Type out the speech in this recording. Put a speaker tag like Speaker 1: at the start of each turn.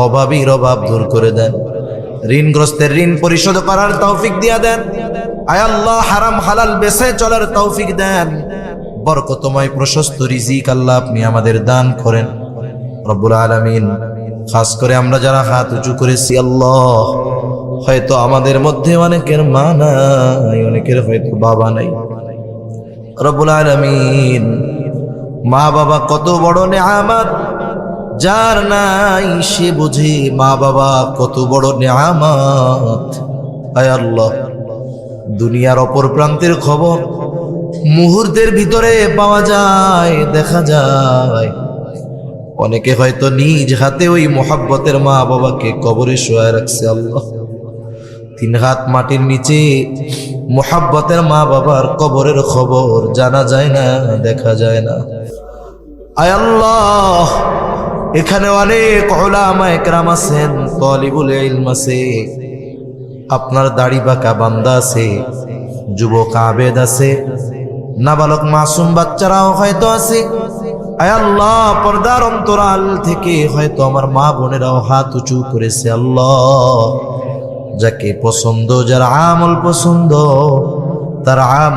Speaker 1: অভাবীর অভাব দূর করে দেন, ঋণগ্রস্তের ঋণ পরিশোধ করার তৌফিক দিয়া দেন। আয় আল্লাহ, হারাম হালাল বেঁচে চলার তৌফিক দেন। বরকতময় প্রশস্ত রিজিক আল্লাহ আপনি আমাদের দান করেন রব্বুল আলামিন। খাস করে আমরা যারা হাত উঁচু করেছি আল্লাহ, হয়তো আমাদের মধ্যে অনেকের মা নাই, অনেকের হয়তো বাবা নাই। রব্বুল আলামিন, মা বাবা কত বড় নেয়ামত, যার নাই সে বুঝে মা বাবা কত বড় নেয়ামত। আয় আল্লাহ, দুনিয়ার অপর প্রান্তের খবর মুহূর্তের ভিতরে পাওয়া যায়, দেখা যায়। অনেকে হয়তো নিজ হাতে ওই মোহাব্বতের মা বাবাকে কবরে শোয়ায় রাখছে। আল্লাহ, 3 হাত মাটির নিচে মোহাব্বতের মা বাবার কবরের খবর জানা যায় না, দেখা যায় না। আয় আল্লাহ, এখানে অনেক উলামায়ে কেরাম আছেন, তালিবুল ইলম আছে, আপনার দাড়ি বাঁকা বান্দা আছে, যুবক আবেদ আছে, নাবালক মাসুম বাচ্চারাও হয়তো আছে। আয় আল্লাহ, পর্দার অন্তরাল থেকে হয়তো আমার মা বোনেরাও হাত উঁচু করেছে। আল্লাহ, যাকে পছন্দ, যার আমল পছন্দ, তার আমল